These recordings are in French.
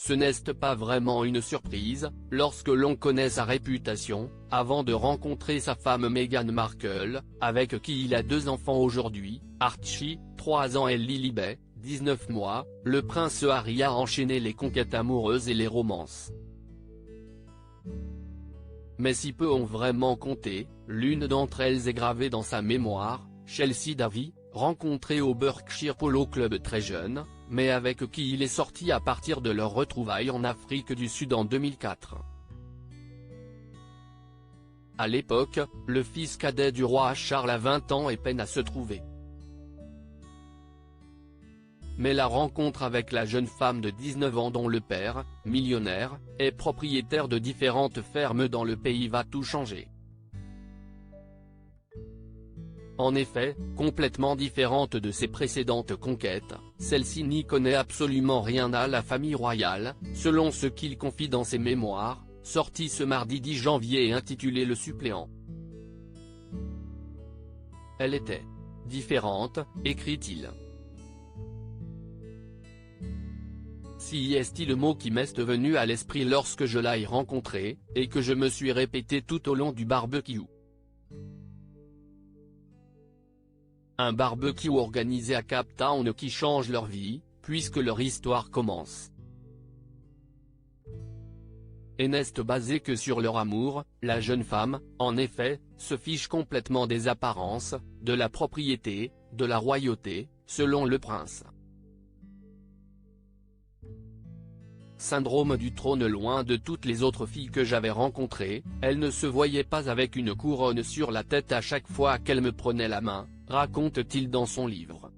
ce n'est pas vraiment une surprise, lorsque l'on connaît sa réputation, avant de rencontrer sa femme Meghan Markle, avec qui il a 2 enfants aujourd'hui, Archie, 3 ans et Lilibet, 19 mois, le prince Harry a enchaîné les conquêtes amoureuses et les romances. Mais si peu ont vraiment compté, l'une d'entre elles est gravée dans sa mémoire, Chelsea Davy, rencontrée au Berkshire Polo Club très jeune, mais avec qui il est sorti à partir de leur retrouvaille en Afrique du Sud en 2004. À l'époque, le fils cadet du roi Charles a 20 ans et peine à se trouver. Mais la rencontre avec la jeune femme de 19 ans dont le père, millionnaire, est propriétaire de différentes fermes dans le pays va tout changer. En effet, complètement différente de ses précédentes conquêtes, celle-ci n'y connaît absolument rien à la famille royale, selon ce qu'il confie dans ses mémoires, sortis ce mardi 10 janvier et intitulé Le suppléant. Elle était différente, écrit-il. Si est le mot qui m'est venu à l'esprit lorsque je l'ai rencontré, et que je me suis répété tout au long du barbecue. Un barbecue organisé à Cape Town qui change leur vie, puisque leur histoire commence. Et n'est basé que sur leur amour, la jeune femme, en effet, se fiche complètement des apparences, de la propriété, de la royauté, selon le prince. Syndrome du trône. Loin de toutes les autres filles que j'avais rencontrées, elle ne se voyait pas avec une couronne sur la tête à chaque fois qu'elle me prenait la main, raconte-t-il dans son livre.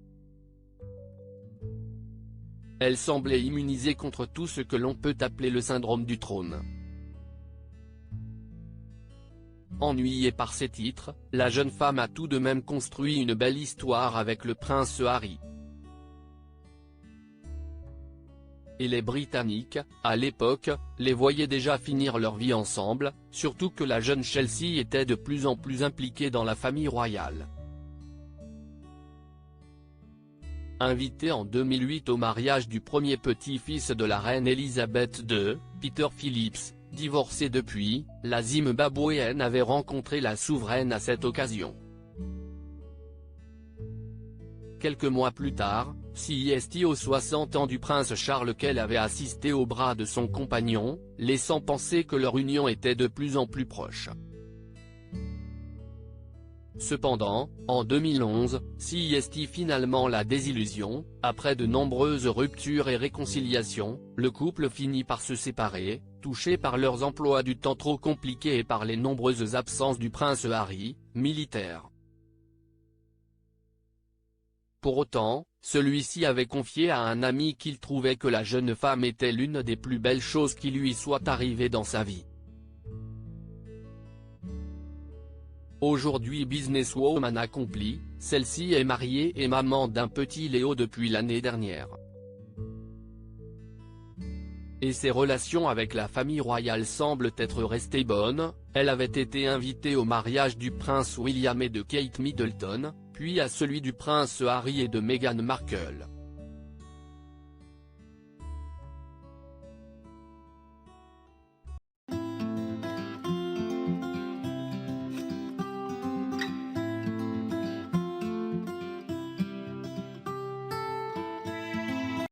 Elle semblait immunisée contre tout ce que l'on peut appeler le syndrome du trône. Ennuyée par ces titres, la jeune femme a tout de même construit une belle histoire avec le prince Harry. Et les Britanniques, à l'époque, les voyaient déjà finir leur vie ensemble, surtout que la jeune Chelsea était de plus en plus impliquée dans la famille royale. Invité en 2008 au mariage du premier petit-fils de la reine Elisabeth II, Peter Phillips, divorcé depuis, la Zimbabwéenne avait rencontré la souveraine à cette occasion. Quelques mois plus tard, CEST aux 60 ans du prince Charles qu'elle avait assisté au bras de son compagnon, laissant penser que leur union était de plus en plus proche. Cependant, en 2011, CEST finalement la désillusion, après de nombreuses ruptures et réconciliations, le couple finit par se séparer, touché par leurs emplois du temps trop compliqués et par les nombreuses absences du prince Harry, militaire. Pour autant, celui-ci avait confié à un ami qu'il trouvait que la jeune femme était l'une des plus belles choses qui lui soient arrivées dans sa vie. Aujourd'hui businesswoman accomplie, celle-ci est mariée et maman d'un petit Léo depuis l'année dernière. Et ses relations avec la famille royale semblent être restées bonnes. Elle avait été invitée au mariage du prince William et de Kate Middleton, puis à celui du prince Harry et de Meghan Markle.